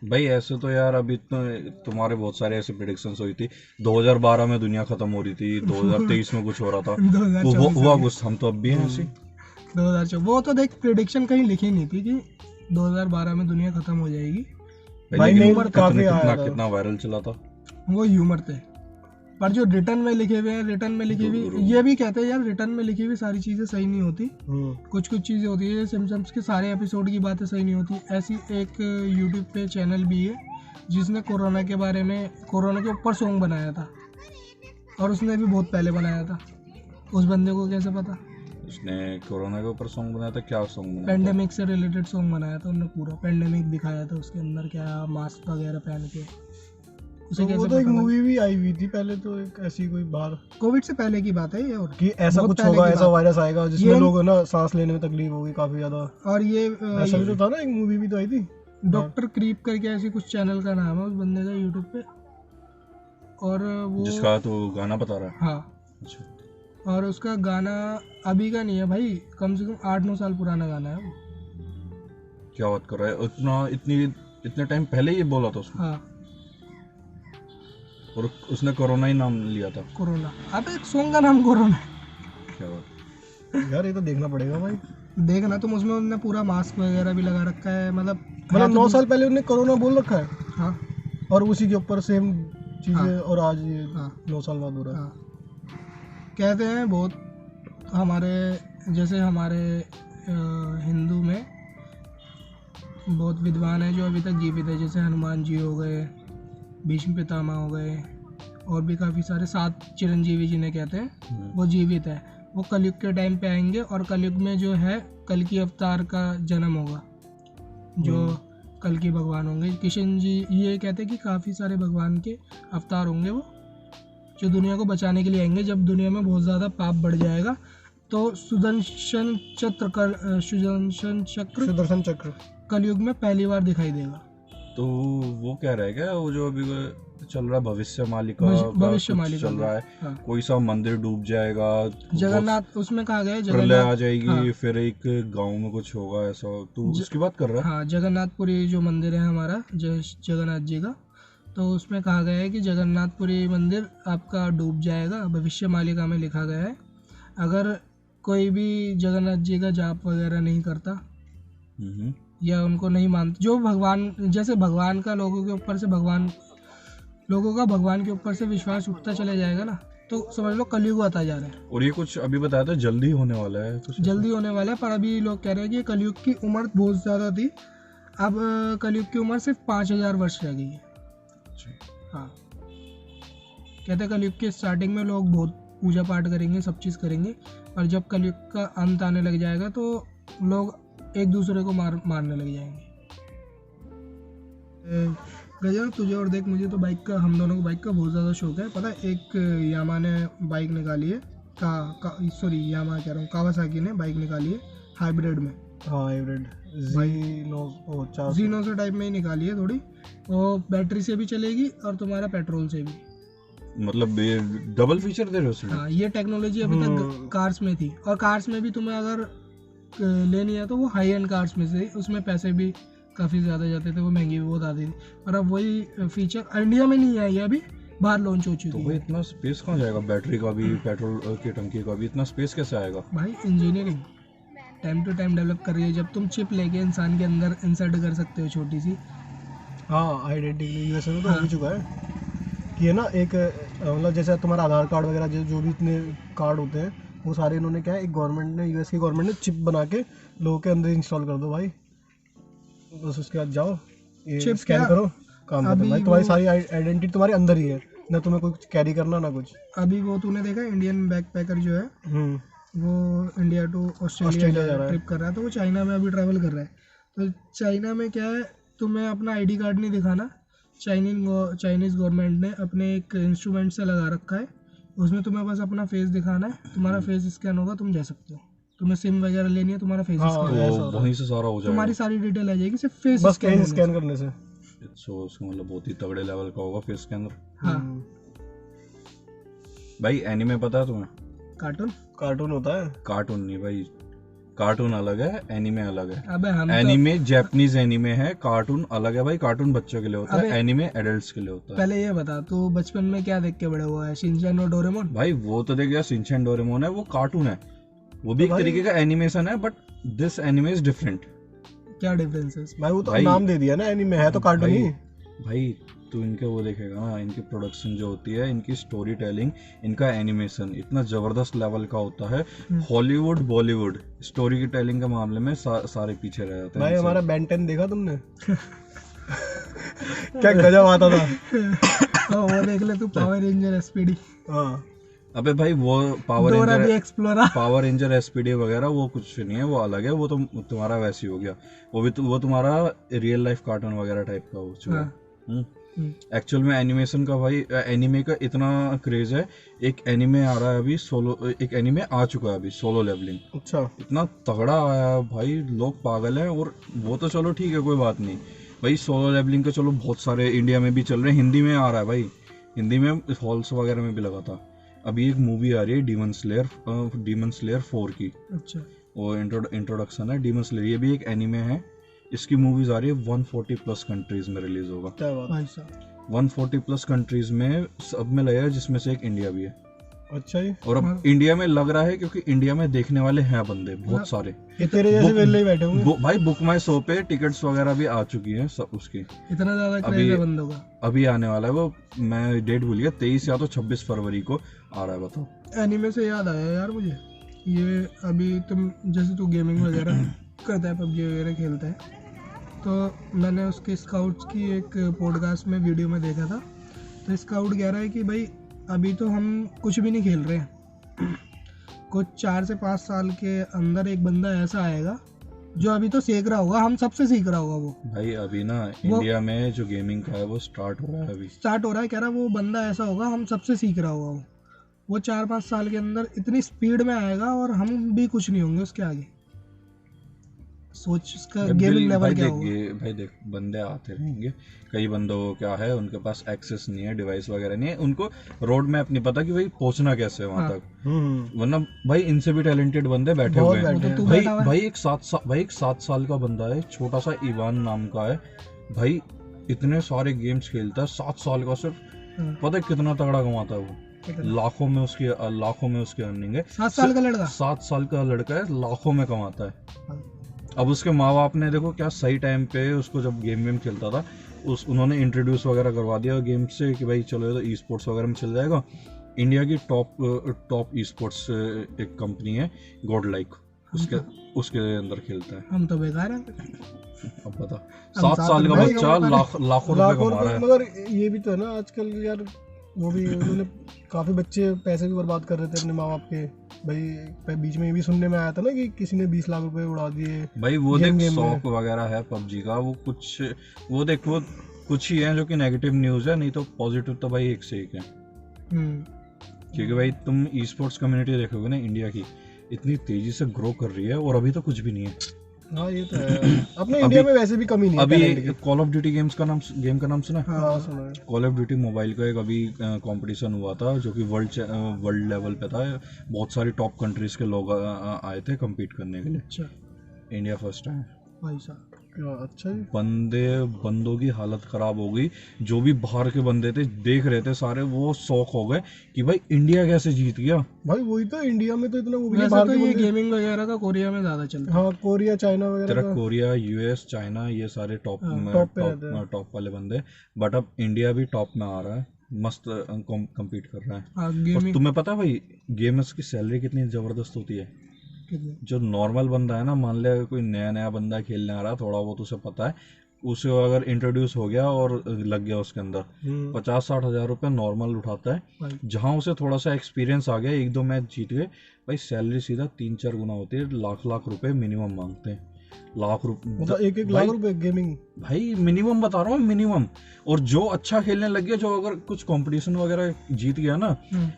भाई। ऐसे तो यार अभी तो तुम्हारे बहुत सारे ऐसे प्रेडिक्शंस हुई थी, 2012 में दुनिया खत्म हो रही थी, 2023 में कुछ हो रहा था, वो हुआ कुछ, हम तो अब भी हैं ऐसे। 2024 वो तो देख प्रेडिक्शन कहीं लिखी नहीं थी कि 2012 में दुनिया खत्म हो जाएगी भाई। कितना वायरल चला था वो, ह्यूमर थे। पर जो रिटर्न में लिखे हुए हैं, रिटर्न में लिखी हुई, ये भी कहते हैं यार रिटर्न में लिखी हुई सारी चीज़ें सही नहीं होती, कुछ चीज़ें होती है। सिम्पसन्स के सारे एपिसोड की बातें सही नहीं होती। ऐसी एक यूट्यूब पे चैनल भी है जिसने कोरोना के बारे में, कोरोना के ऊपर सॉन्ग बनाया था, और उसने भी बहुत पहले बनाया था। उस बंदे को कैसे पता उसने कोरोना के ऊपर सॉन्ग बनाया था? क्या सॉन्ग बनाया? पेंडेमिक से रिलेटेड सॉन्ग बनाया था उन्होंने, पूरा पेंडेमिक दिखाया था उसके अंदर, क्या मास्क वगैरह पहन के। उसे तो वो तो एक मूवी भी आई हुई थी पहले, तो एक ऐसी कोई बाहर, कोविड से पहले की बात है ये, और कि ऐसा कुछ होगा, ऐसा वायरस आएगा जिसमें लोगों ना सांस लेने में तकलीफ होगी काफी ज्यादा। और ये ऐसा भी तो था ना, एक मूवी भी तो आई थी, डॉक्टर क्रीप करके ऐसी कुछ चैनल का नाम है उस बंदे का यूट्यूब पे। और वो जिसका तो गाना बता रहा है। हाँ अच्छा। और उसका गाना अभी का नहीं है भाई, कम से कम 8-9 साल पुराना गाना है वो। क्या बात कर रहा है, इतने टाइम पहले ही बोला था उसने। हाँ और उसने कोरोना ही नाम लिया था। कोरोना, अब एक सॉन्ग का नाम कोरोना है। क्या बात यार, ये तो देखना पड़ेगा भाई। देखना तुम, उसमें उन्होंने पूरा मास्क वगैरह भी लगा रखा है, मतलब 9 साल पहले उन्होंने कोरोना बोल रखा है। हाँ और उसी के ऊपर सेम चीजें। हाँ। और आज ये 9 साल बाद हो रहा है। हाँ। कहते हैं बहुत, हमारे जैसे हमारे हिंदू में बहुत विद्वान है जो अभी तक जीवित है, जैसे हनुमान जी हो गए, भीष्म पितामह हो गए, और भी काफ़ी सारे 7 चिरंजीवी जिन्हें कहते हैं, वो जीवित है। वो कलयुग के टाइम पे आएंगे और कलयुग में जो है कल की अवतार का जन्म होगा, जो कल की भगवान होंगे। किशन जी ये कहते हैं कि काफ़ी सारे भगवान के अवतार होंगे वो, जो दुनिया को बचाने के लिए आएंगे। जब दुनिया में बहुत ज़्यादा पाप बढ़ जाएगा तो सुदर्शन चक्र कलयुग में पहली बार दिखाई देगा। तो वो कह रहा है क्या, वो जो अभी चल रहा है भविष्य मालिका चल रहा है। हाँ। कोई सा मंदिर डूब जाएगा, जगन्नाथ उसमें कहा गया है, प्रलय आ जाएगी। हाँ। फिर एक गांव में कुछ होगा ऐसा, तो उसकी बात कर रहा है। हाँ, जगन्नाथपुरी जो मंदिर है हमारा जगन्नाथ जी का, तो उसमें कहा गया है कि जगन्नाथपुरी मंदिर आपका डूब जाएगा। भविष्य मालिका में लिखा गया है, अगर कोई भी जगन्नाथ जी का जाप वगैरह नहीं करता या उनको नहीं मानते, जो भगवान, जैसे भगवान का लोगों के ऊपर से विश्वास उठता चला जाएगा ना, तो समझ लो कलयुग आता जा रहा है। और ये कुछ अभी बताया था जल्दी होने वाला है, कुछ जल्दी होने वाला है। पर अभी लोग कह रहे हैं कि कलयुग की उम्र बहुत ज़्यादा थी, अब कलयुग की उम्र सिर्फ 5000 वर्ष रह गई है। हाँ, कहते हैं कलयुग के स्टार्टिंग में लोग बहुत पूजा पाठ करेंगे, सब चीज़ करेंगे, और जब कलयुग का अंत आने लग जाएगा तो लोग एक दूसरे को मारने लग जाएंगे। गजब तुझे और देख, मुझे तो बाइक का, हम दोनों को बाइक का बहुत ज़्यादा शौक है। पता है, एक यामा ने बाइक निकाली है, यामा कह रहा हूँ, कावासाकी ने बाइक निकाली है हाइब्रिड में। हाँ, हाइब्रिड जीनो से टाइप में ही निकाली है थोड़ी, वो बैटरी से भी चलेगी और तुम्हारा पेट्रोल से भी, मतलब ये डबल फीचर दे रहे हो। हाँ, ये टेक्नोलॉजी अभी तक कार्स में थी, और कार्स में भी तुम्हें अगर लेनी है तो वो हाई एंड कार्स में से, उसमें पैसे भी काफ़ी ज़्यादा जाते थे, वो महंगी भी बहुत आती थी। और अब वही फीचर इंडिया में नहीं आई है, अभी बाहर लॉन्च हो चुकी है। तो इतना स्पेस कहाँ जाएगा, बैटरी का भी, पेट्रोल की टंकी का भी, इतना स्पेस कैसे आएगा भाई? Engineering time to time develop कर रही है। जब तुम चिप लेके इंसान के अंदर इंसर्ट कर सकते हो छोटी सी। हाँ, आइडेंटिटी यूएस में तो हो चुका है कि है ना, एक मतलब जैसे तुम्हारा आधार कार्ड वगैरह जो भी इतने कार्ड होते हैं, वो सारे इन्होंने क्या है, एक गवर्नमेंट ने, यूएस की गवर्नमेंट ने चिप बना के लोगों के अंदर इंस्टॉल कर दो भाई, बस उसके बाद जाओ, ये स्कैन करो, काम खत्म भाई। तुम्हारी सारी आइडेंटिटी तुम्हारे अंदर ही है, ना तुम्हें कुछ कैरी करना ना कुछ। अभी वो तूने देखा इंडियन बैकपैकर जो है, वो इंडिया टू ऑस्ट्रेलिया जा रहा है, ट्रिप कर रहा है, तो वो चाइना में अभी ट्रैवल कर रहा है। तो चाइना में क्या है, तुम्हें अपना आईडी कार्ड नहीं दिखाना, चाइनीज़ गवर्नमेंट ने अपने एक इंस्ट्रूमेंट से लगा रखा है, उसमें तुम्हें बस अपना फेस दिखाना है, तुम्हारा फेस स्कैन होगा, तुम जा सकते हो। तुम्हें सिम वगैरह लेनी है, तुम्हारा फेस स्कैन, तो वहीं से सारा हो जाएगा, तुम्हारी सारी डिटेल आ जाएगी सिर्फ फेस स्कैन करने से। उसका मतलब बहुत ही तगड़े लेवल का होगा फेस स्कैनर। हाँ भाई, एनीमे पता है तुम्हें? कार्टून होता है। कार्टून नहीं भाई, कार्टून अलग है, एनीमे अलग है। अबे हम एनीमे जैपनीज एनीमे है, कार्टून अलग है भाई। कार्टून बच्चों के लिए होता है, एनीमे एडल्ट्स के लिए होता है। पहले ये बता, तू बचपन में क्या देख के बड़ा हुआ है? शिनचैन और डोरेमोन? भाई वो तो देख, शिनचैन डोरेमोन है, वो कार्टून है, वो भी एक तरीके का एनिमेशन है, but this anime is different. क्या डिफरेंस है भाई? वो तो नाम दे दिया ना, एनीमे है तो कार्टून ही भाई। तो इनके वो देखेगा ना, इनकी प्रोडक्शन जो होती है, इनकी स्टोरी टेलिंग, इनका एनिमेशन इतना जबरदस्त लेवल का होता है। हॉलीवुड बॉलीवुड स्टोरी की टेलिंग के मामले में सारे पीछे रह जाते हैं। भाई हमारा बेन 10 देखा तुमने? क्या गजब आता था। वो देख ले तू, पावर रेंजर एसपीडी। अबे भाई, वो पावर रेंजर एसपीडी वगैरह वो कुछ नहीं है, वो अलग है, वो तो तुम्हारा वैसी हो गया, वो तुम्हारा रियल लाइफ कार्टून वगैरह टाइप का हो चुका है। एक्चुअल में एनिमेशन का भाई, एनिमे का इतना क्रेज है। एक एनिमे आ रहा है अभी, एक एनिमे आ चुका है अभी, सोलो लेवलिंग। अच्छा, इतना तगड़ा आया भाई, लोग पागल हैं। और वो तो चलो ठीक है, कोई बात नहीं भाई, सोलो लेवलिंग का चलो बहुत सारे इंडिया में भी चल रहे हैं, हिंदी में आ रहा है भाई, हिंदी में हॉल्स वगैरह में भी लगा था। अभी एक मूवी आ रही है डीमन स्लेयर 4 की। अच्छा। वो इंट्रोडक्शन है डीमन स्लेयर, ये भी एक एनिमे है। इसकी मूवीज आ रही है 140 प्लस कंट्रीज में रिलीज होगा। क्या बात है। 140 प्लस कंट्रीज में सब में लगेगा, जिसमें से एक इंडिया भी है। अच्छा जी। और अब इंडिया में लग रहा है क्योंकि इंडिया में देखने वाले हैं बंदे बहुत सारे। ये तेरे जैसे वेले ही बैठे होंगे भाई बुक माई शो पे टिकट्स वगैरह भी आ चुकी हैं सब उसकी। इतना ज्यादा क्रेज है बंदों का। अभी आने वाला है वो, मैं डेट भूल गया, 23 या तो 26 फरवरी को आ रहा है। बताओ। एनीमे से याद आया यार मुझे, ये अभी तुम जैसे तू गेमिंग वगैरह करता है, पबजी वगैरह खेलता है, तो मैंने उसके स्काउट्स की एक पॉडकास्ट में वीडियो में देखा था। तो स्काउट कह रहा है कि भाई अभी तो हम कुछ भी नहीं खेल रहे हैं, कुछ 4 से 5 साल के अंदर एक बंदा ऐसा आएगा जो अभी तो सीख रहा होगा, हम सबसे सीख रहा होगा वो। भाई अभी ना इंडिया में जो गेमिंग का है वो स्टार्ट हो रहा है, अभी स्टार्ट हो रहा है। कह रहा है वो बंदा ऐसा होगा, हम सबसे सीख रहा होगा वो 4-5 साल के अंदर इतनी स्पीड में आएगा और हम भी कुछ नहीं होंगे उसके आगे। सोच उसका गेमिंग लेवल क्या होगा। भाई देख, बंदे आते रहेंगे, कई बंदों को क्या है, उनके पास एक्सेस नहीं है, डिवाइस वगैरह नहीं है, उनको रोड मैप नहीं पता कि भाई पहुंचना कैसे है वहां तक। वरना भाई इनसे भी टैलेंटेड बंदे बैठे हुए हैं। भाई एक 7 साल का बंदा है, छोटा सा इवान नाम का है भाई, इतने सारे गेम्स खेलता है, 7 साल का सिर्फ। पता है कितना तगड़ा कमाता है वो, लाखों में उसकी अर्निंग है। 7 साल का लड़का 7 साल का लड़का है, लाखों में कमाता है। अब उसके माँ बाप ने देखो क्या सही टाइम पे उसको, जब गेम खेलता था उन्होंने इंट्रोड्यूस वगैरह करवा दिया गेम से कि भाई चलो तो ई स्पोर्ट्स वगैरह में चल जाएगा। इंडिया की टॉप ई स्पोर्ट्स एक कंपनी है गॉड लाइक, उसके अंदर खेलता है। हम तो बेकार हैं। अब बता, 7 साल का बच्चा लाखों रुपए कमा रहा है। मगर ये भी तो है ना आजकल यार, वो भी उन्होंने काफी बच्चे पैसे भी बर्बाद कर रहे थे अपने माँ बाप के। भाई बीच में ये भी सुनने में आया था ना कि किसी ने 20 लाख रुपए उड़ा दिए। भाई वो देख शौक वगैरह है पबजी का, वो कुछ ही है जो कि नेगेटिव न्यूज है, नहीं तो पॉजिटिव तो भाई एक से एक है। क्योंकि भाई तुम ई स्पोर्ट्स कम्युनिटी देखोगे ना इंडिया की, इतनी तेजी से ग्रो कर रही है और अभी तो कुछ भी नहीं है। हाँ ये तो है। अपने इंडिया में वैसे भी कमी नहीं है। अभी कॉल ऑफ ड्यूटी गेम का नाम सुना है? हाँ सुना है। कॉल ऑफ ड्यूटी मोबाइल का एक अभी कंपटीशन हुआ था जो कि वर्ल्ड लेवल पे था। बहुत सारी टॉप कंट्रीज के लोग आए थे कम्पीट करने के लिए। अच्छा। इंडिया फर्स्ट है भाई साहब। अच्छा जी। बंदों की हालत खराब हो गई, जो भी बाहर के बंदे थे देख रहे थे सारे, वो शौक हो गए कि भाई इंडिया कैसे जीत गया। भाई वही तो, इंडिया में तो इतना वो भी नहीं। बाहर तो ये गेमिंग वगैरह का कोरिया में ज्यादा चलता है। हाँ कोरिया चाइना वगैरह, कोरिया यूएस चाइना ये सारे टॉप वाले बंदे। बट अब इंडिया भी टॉप में आ रहा है, मस्त कम्पीट कर रहा है। और तुम्हें पता है भाई गेमर्स की सैलरी कितनी जबरदस्त होती है? जो नॉर्मल बंदा है ना, मान ले कोई नया बंदा खेलने आ रहा, थोड़ा बहुत उसे पता है, उसे अगर इंट्रोड्यूस हो गया और लग गया उसके अंदर 50-60 हज़ार रुपये नॉर्मल उठाता है। जहां उसे थोड़ा सा एक्सपीरियंस आ गया, 1-2 मैच जीत गए, भाई सैलरी सीधा 3-4 गुना होती है। लाख रुपए मिनिमम मांगते हैं। लाख रुपए, मतलब 1-1 लाख रुपए गेमिंग भाई मिनिमम बता रहा हूँ, मिनिमम। और जो अच्छा खेलने लग गया, जो अगर कुछ कंपटीशन वगैरह जीत गया ना,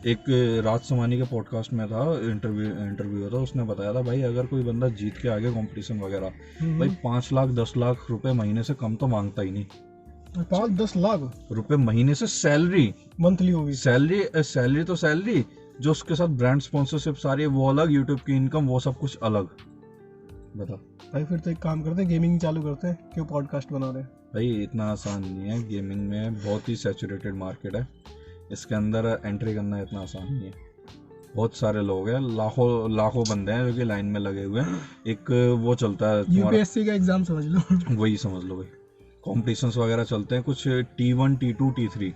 एक राज समानी के पॉडकास्ट में था, इंटरव्यू था, उसने बताया था भाई अगर कोई बंदा जीत के आ गया कंपटीशन वगैरह, भाई 5 लाख 10 लाख रुपए महीने से कम तो मांगता ही नहीं। 5-10 लाख रुपए महीने से सैलरी, मंथली होगी सैलरी तो सैलरी, जो उसके साथ ब्रांड स्पॉन्सरशिप सारी वो अलग, यूट्यूब की इनकम वो सब कुछ अलग। बता भाई फिर तो एक काम करते हैं, गेमिंग चालू करते हैं, क्यों पॉडकास्ट बना रहे हैं। भाई इतना आसान नहीं है, गेमिंग में बहुत ही सैचुरेटेड मार्केट है, इसके अंदर एंट्री करना इतना आसान नहीं है। बहुत सारे लोग हैं, लाखों बंदे हैं जो कि लाइन में लगे हुए हैं। एक वो चलता है यूपीएससी का एग्जाम समझ लो, वही समझ लो भाई। कॉम्पिटिशन्स वगैरह चलते हैं कुछ T1 T2 T3,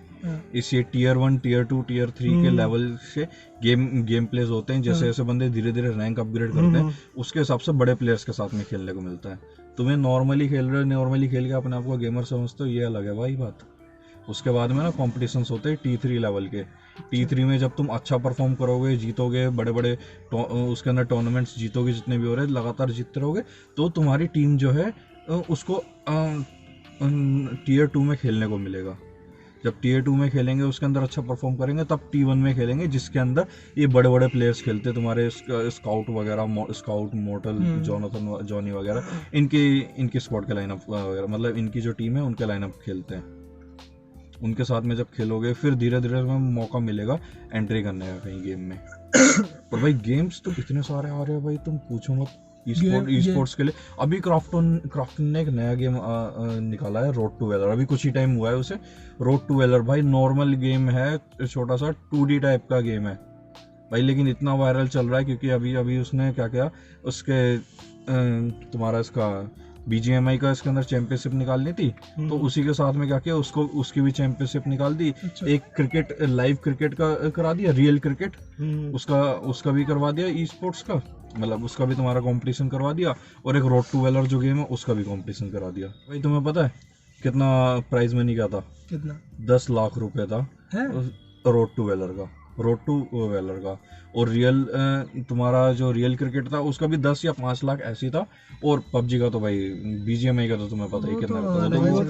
इस ये Tier 1 Tier 2 Tier 3 के लेवल से गेम प्लेस होते हैं। जैसे जैसे बंदे धीरे धीरे रैंक अपग्रेड करते हैं, उसके हिसाब से बड़े प्लेयर्स के साथ में खेलने को मिलता है। तुम्हें नॉर्मली खेल रहे हो, नॉर्मली खेल के अपने आप को गेमर समझते हो, ये अलग है भाई बात। उसके बाद में ना कॉम्पिटिशन्स होते हैं T3 लेवल के। T3 में जब तुम अच्छा परफॉर्म करोगे, जीतोगे, बड़े बड़े उसके अंदर टूर्नामेंट्स जीतोगे, जितने भी हो रहे लगातार जीतते रहोगे, तो तुम्हारी टीम जो है उसको Tier 2 में खेलने को मिलेगा। जब Tier 2 में खेलेंगे, उसके अंदर अच्छा परफॉर्म करेंगे, तब T1 में खेलेंगे, जिसके अंदर ये बड़े बड़े प्लेयर्स खेलते हैं, तुम्हारे स्काउट वगैरह, स्काउट मोर्टल, जॉनी वगैरह, इनकी स्क्वाड के लाइनअप वगैरह, मतलब इनकी जो टीम है उनके लाइनअप खेलते हैं। उनके साथ में जब खेलोगे फिर धीरे धीरे तुम्हें मौका मिलेगा एंट्री करने का कहीं गेम में। और भाई गेम्स तो इतने सारे आ रहे हैं भाई, तुम पूछो मत। ई स्पोर्ट्स के लिए अभी क्राफ्टन ने एक नया गेम निकाला है, रोड टू वेलर। अभी कुछ ही टाइम हुआ है उसे। रोड टू वेलर भाई नॉर्मल गेम है, छोटा सा 2D टाइप का गेम है भाई, लेकिन इतना वायरल चल रहा है क्योंकि अभी उसने क्या किया, उसके तुम्हारा इसका BGMI का इसके अंदर चैंपियनशिप निकालनी थी, तो उसी के साथ में क्या किया, उसकी भी चैंपियनशिप निकाल दी। अच्छा। एक क्रिकेट, लाइव क्रिकेट का करा दिया, रियल क्रिकेट उसका भी करवा दिया, ई स्पोर्ट्स का, मतलब उसका भी तुम्हारा कंपटीशन करवा दिया। और एक रोड टू वेलर जो गेम है उसका भी कंपटीशन करा दिया। भाई तुम्हें पता है कितना प्राइज मनी क्या था? कितना? 10 लाख रुपए था रोड टू वेलर का। और रियल तुम्हारा जो रियल क्रिकेट था उसका भी 10 या 5 लाख ऐसी था। और पबजी का तो भाई BGMI का तो तुम्हें पता ही कितना था, वो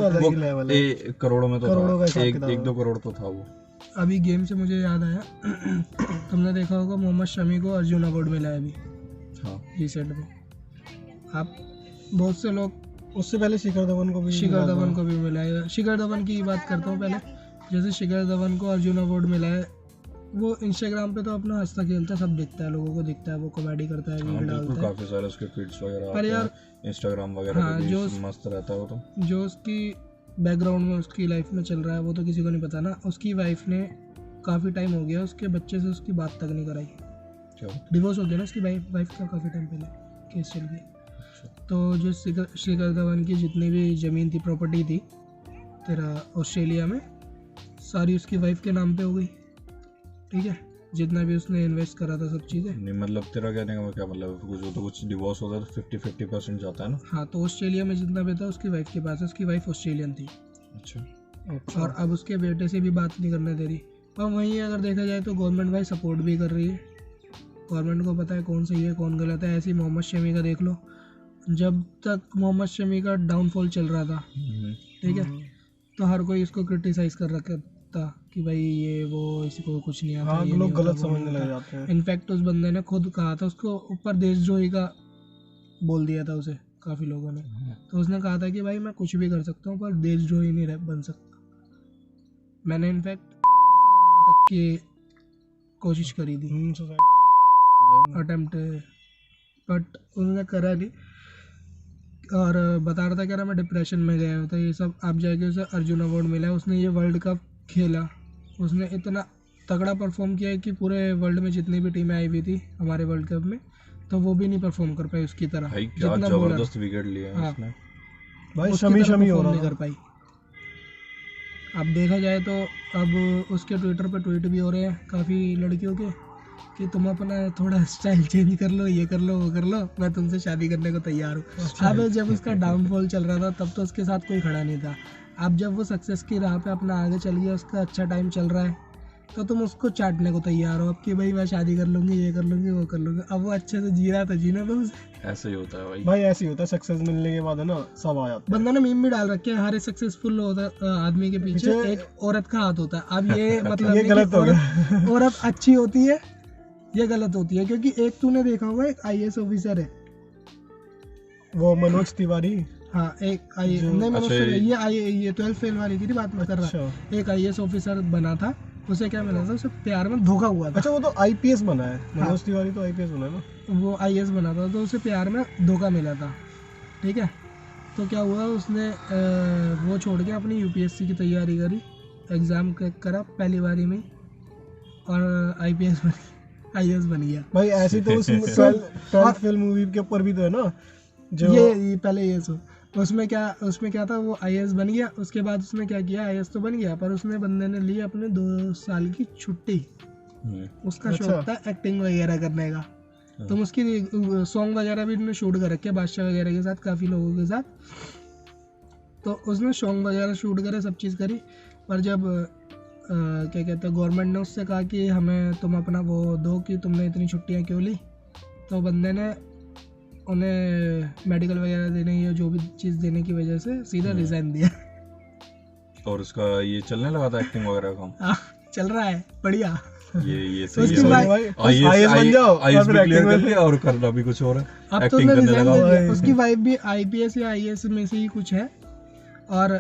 करोड़ों में तो था, 1-2 करोड़ तो था वो। अभी गेम से मुझे याद आया तुमने देखा होगा मोहम्मद शमी को अर्जुन अवार्ड मिला है अभी। हाँ, रिसेंट में। आप बहुत से लोग, उससे पहले शिखर धवन को भी मिला है। शिखर धवन की बात करता हूँ पहले। जैसे शिखर धवन को अर्जुन अवार्ड मिला है, वो इंस्टाग्राम पे तो अपना हंसता खेलता सब दिखता है, लोगों को दिखता है, वो कॉमेडी करता है, वीडियो डालता है, काफी सारे उसके फीड्स वगैरह पर यार इंस्टाग्राम वगैरह पे भी मस्त रहता है वो। तो जो उसकी बैकग्राउंड में उसकी लाइफ में चल रहा है वो तो किसी को नहीं पता ना। उसकी वाइफ ने काफ़ी टाइम हो गया उसके बच्चे से उसकी बात तक नहीं कराई। क्या डिवोर्स हो गया ना उसकी वाइफ का, काफ़ी टाइम पहले केस चल गया। तो जो शिखर धवन की जितनी भी ज़मीन थी, प्रॉपर्टी थी तेरा ऑस्ट्रेलिया में, सारी उसकी वाइफ के नाम पे हो गई। ठीक है, जितना भी उसने इन्वेस्ट करा था सब चीज़ें। नहीं मतलब तेरा कहने का क्या मतलब, कुछ डिवोर्स होता है तो 50-50% जाता है ना। हाँ, तो ऑस्ट्रेलिया में जितना भी था उसकी वाइफ के पास है। उसकी वाइफ ऑस्ट्रेलियन थी। अच्छा। और अब उसके बेटे से भी बात नहीं करने दे रही। और वहीं अगर देखा जाए तो गवर्नमेंट भाई सपोर्ट भी कर रही है। गवर्नमेंट को पता है कौन सही है कौन गलत है। ऐसे ही मोहम्मद शमी का देख लो, जब तक मोहम्मद शमी का डाउनफॉल चल रहा था, ठीक है, तो हर कोई इसको क्रिटिसाइज कर रखा था कि भाई ये वो, इसी को कुछ नहीं आता। हाँ, लोग गलत समझने लग जाते हैं। इनफैक्ट उस बंदे ने खुद कहा था, उसको ऊपर देशद्रोही का बोल दिया था उसे काफ़ी लोगों ने। तो उसने कहा था कि भाई मैं कुछ भी कर सकता हूँ पर देशद्रोही नहीं बन सकता। मैंने इनफैक्ट तक की कोशिश करी थी, अटेम्प्ट, बट उन्होंने करा नहीं। और बता रहा था कह रहा मैं डिप्रेशन में गया हूँ। तो ये सब अब जाके उसे अर्जुन अवार्ड मिला है। उसने ये वर्ल्ड कप खेला, उसने इतना तगड़ा परफॉर्म किया है कि पूरे वर्ल्ड में जितनी भी टीमें आई हुई थी हमारे वर्ल्ड कप में, तो वो भी नहीं परफॉर्म कर पाई उसकी तरह। भाई क्या जबरदस्त विकेट लिया है उसने। भाई शमी हो रहा नहीं कर पाई। अब देखा जाए तो अब उसके ट्विटर पे ट्वीट भी हो रहे हैं काफ़ी लड़कियों के कि तुम अपना थोड़ा स्टाइल चेंज कर लो, ये कर लो, वो कर लो, मैं तुमसे शादी करने को तैयार हूँ। अब जब उसका डाउनफॉल चल रहा था तब तो उसके साथ कोई खड़ा नहीं था। अब जब वो सक्सेस की राह पे अपना आगे चल गया, उसका अच्छा टाइम चल रहा है, तो तुम उसको चाटने को तैयार हो अब कि भाई मैं शादी कर लूँगी, ये कर लूँगी, वो कर लूँगी। अब वो अच्छे से जी रहा था, जीना तो उसे। ऐसे ही होता है भाई, ऐसे ही होता है। सक्सेस मिलने के बाद है ना सब आ जाता है। बंदा ने मीम भी डाल रखे हैं, हर एक सक्सेसफुल आदमी के पीछे एक औरत का हाथ होता है। अब ये मतलब ये गलत हो गया। औरत अच्छी होती है, ये गलत होती है। क्योंकि एक तूने देखा होगा, एक IAS ऑफिसर है वो मनोज तिवारी। हाँ, एक नहीं मनोज ये 12th फेल वाली की बात मैं कर रहा। एक IAS ऑफिसर बना था, उसे क्या मिला था, उसे प्यार में धोखा हुआ था। अच्छा, वो तो IPS बना है। मनोज तिवारी तो IPS बना है ना। वो IAS बना था, तो उसे प्यार में धोखा मिला था। ठीक है, तो क्या हुआ, उसने वो छोड़ के अपनी UPSC की तैयारी करी, एग्ज़ाम क्रैक करा पहली बारी में और IAS बन गया। भाई ऐसी तो उस 12th फेल मूवी के ऊपर भी तो है ना, जो ये पहले ये उसमें क्या था, वो IAS बन गया। उसके बाद उसने क्या किया, IAS तो बन गया पर उसने बंदे ने ली अपने 2 साल की छुट्टी। उसका शौक था एक्टिंग वगैरह करने का। तो उसकी सॉन्ग वगैरह भी उसने शूट कर रखे बादशाह वगैरह के साथ, काफ़ी लोगों के साथ। तो उसने सॉन्ग वगैरह शूट करे, सब चीज़ करी। पर जब क्या कहते हैं, गवर्नमेंट ने उससे कहा कि हमें तुम अपना वो दो कि तुमने इतनी छुट्टियाँ क्यों ली, तो बंदे ने उन्हें मेडिकल वगैरह देने या जो भी चीज़ देने की वजह से सीधा रिजाइन दिया। और उसका ये चलने लगा था एक्टिंग वगैरह का। चल रहा है बढ़िया। ये सही है भाई, IAS बन जाओ और फिर एक्टिंग कर लिया और करना भी कुछ और है। अब तो करने लगा। उसकी वाइफ भी IPS या IAS में से ही कुछ है। और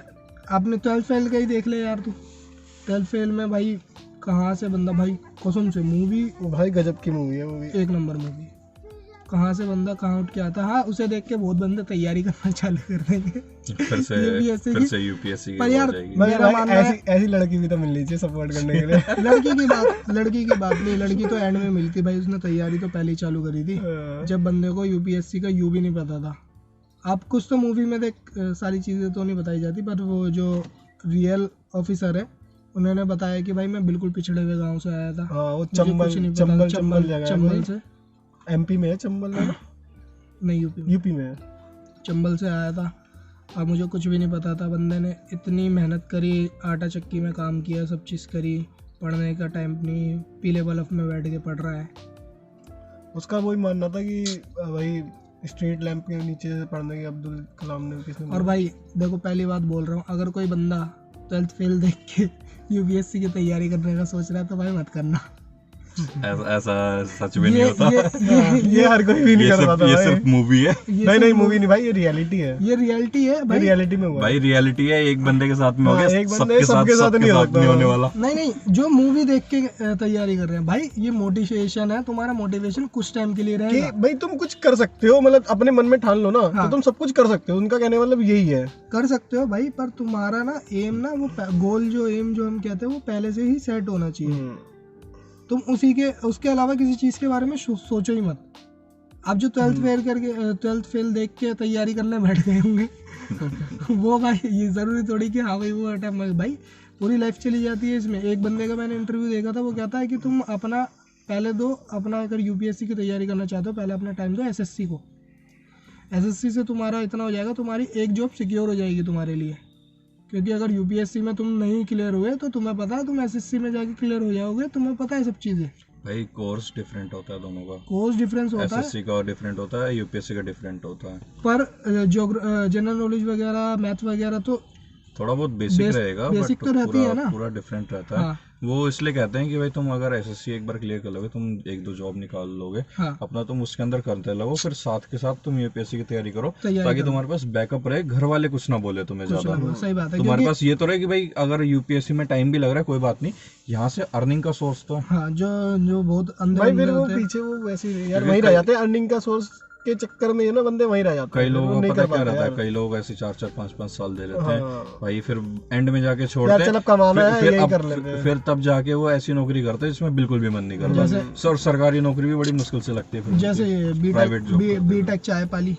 आपने 12th फेल का ही देख ले यार तू, 12th फेल में भाई कहाँ से बंदा, भाई कसम से मूवी भाई गजब की मूवी है, मूवी एक नंबर मूवी। कहाँ से बंदा कहाँ उठ के आता। हाँ, उसे देख के बहुत बंदे तैयारी करना चालू कर देंगे फिर से यूपीएससी पर यार मेरा मानना है ऐसी लड़की भी तो मिलनी चाहिए सपोर्ट करने के लिए। लड़की की बात नहीं, लड़की तो एंड में मिलती भाई, उसने तैयारी तो पहले ही चालू करी थी जब बंदे को यूपीएससी का यू भी नहीं पता था। आप कुछ तो मूवी में देख सारी चीज़ें तो नहीं बताई जाती, पर वो जो रियल ऑफिसर है उन्होंने बताया कि भाई मैं बिल्कुल पिछड़े हुए गांव से आया था। हाँ, वो चंबल से एमपी में है, चंबल है नहीं यूपी में है। चंबल से आया था और मुझे कुछ भी नहीं पता था। बंदे ने इतनी मेहनत करी, आटा चक्की में काम किया, सब चीज़ करी, पढ़ने का टाइम नहीं, पीले बल्ब में बैठ के पढ़ रहा है। उसका वही मानना था कि भाई स्ट्रीट लैंप के नीचे से पढ़ने की अब्दुल कलाम ने किसने। और भाई देखो पहली बात बोल रहा हूँ, अगर कोई बंदा 12th फेल देख के यूपीएससी की तैयारी करने का सोच रहा है तो भाई मत करना। ऐसा सच में नहीं होता। ये हर कोई भी नहीं कर पाता। ये सिर्फ मूवी है। नहीं मूवी नहीं भाई, ये रियलिटी है। ये रियलिटी है भाई, रियलिटी में हुआ भाई, रियलिटी है। एक बंदे के साथ में हो गया, एक बंदे सबके साथ नहीं होने वाला। नहीं, जो मूवी देख के तैयारी कर रहे हैं भाई, ये मोटिवेशन है। तुम्हारा मोटिवेशन कुछ टाइम के लिए रहेगा भाई, तुम कुछ कर सकते हो, मतलब अपने मन में ठान लो ना। तो तुम सब कुछ कर सकते हो। उनका कहने मतलब यही है, कर सकते हो भाई, पर तुम्हारा ना एम ना, वो गोल जो एम जो हम कहते हैं वो पहले से ही सेट होना चाहिए। तुम उसके अलावा किसी चीज़ के बारे में सोचो ही मत। आप जो 12th फेल देख के तैयारी करने बैठ गए होंगे वो भाई ये ज़रूरी थोड़ी कि हाँ भाई वो अटैम्प, भाई पूरी लाइफ चली जाती है इसमें। एक बंदे का मैंने इंटरव्यू देखा था, वो कहता है कि तुम अपना पहले दो अपना, अगर यूपीएससी की तैयारी करना चाहते हो पहले अपना टाइम दो एसएससी को। एसएससी से तुम्हारा इतना हो जाएगा, तुम्हारी एक जॉब सिक्योर हो जाएगी तुम्हारे लिए। क्योंकि अगर यूपीएससी में तुम नहीं क्लियर हुए तो तुम्हें पता है तुम एसएससी में जाके क्लियर हो जाओगे, तुम्हें पता है सब चीज़ें। भाई कोर्स डिफरेंट होता है दोनों का, कोर्स डिफरेंस होता है, एसएससी का डिफरेंट होता है, यूपीएससी का डिफरेंट होता है। पर जो जनरल नॉलेज वगैरह मैथ वगैरह तो थोड़ा बहुत बेसिक रहेगा, बेसिक तो रहती है ना, पूरा डिफरेंट रहता है। वो इसलिए कहते हैं कि भाई तुम अगर एसएससी एक बार क्लियर कर लोगे, तुम 1-2 जॉब निकाल लोगे अपना, तुम उसके अंदर करते लगो, फिर साथ के साथ तुम यूपीएससी की तैयारी करो, ताकि तुम्हारे पास बैकअप रहे, घर वाले कुछ ना बोले तुम्हें ज्यादा। सही बात है, तुम्हारे पास ये तो रहे कि भाई अगर यूपीएससी में टाइम भी लग रहा है कोई बात नहीं, यहाँ से अर्निंग का सोर्स तो जो बहुत अंदर भाई, फिर वो पीछे वो वैसे यार वही रह जाते हैं अर्निंग का सोर्स के चक्कर में, ये ना बंदे वहीं रह जाते हैं। कई लोगों को पता क्या रहता है, कई लोग ऐसे 4-4 5-5 साल दे लेते हैं भाई, फिर एंड में जाके छोड़ते हैं, फिर तब जाके वो ऐसी नौकरी करते हैं जिसमें बिल्कुल भी मन नहीं करता। सरकारी नौकरी भी बड़ी मुश्किल से लगती है, जैसे प्राइवेट जॉब, बीटेक चाय वाली।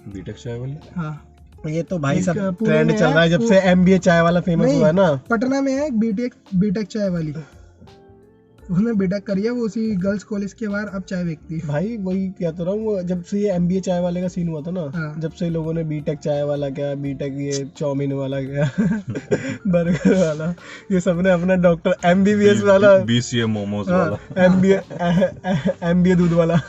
बीटेक चाय वाली, हाँ ये तो भाई सब ट्रेंड चल रहा है जब से एमबीए चाय वाला फेमस हुआ है ना। पटना में है बीटेक चाय वाली, उसने बीटेक करी है, वो उसी गर्ल्स कॉलेज के बाहर अब चाय बेचती है। भाई वही कहता रहा हूँ, जब से ये एमबीए चाय वाले का सीन हुआ था ना, जब से लोगों ने बीटेक चाय वाला क्या, बीटेक ये चाउमीन वाला क्या बर्गर वाला, ये सबने अपना डॉक्टर एमबीबीएस वाला, बीसीए मोमोज वाला, एमबीए दूध वाला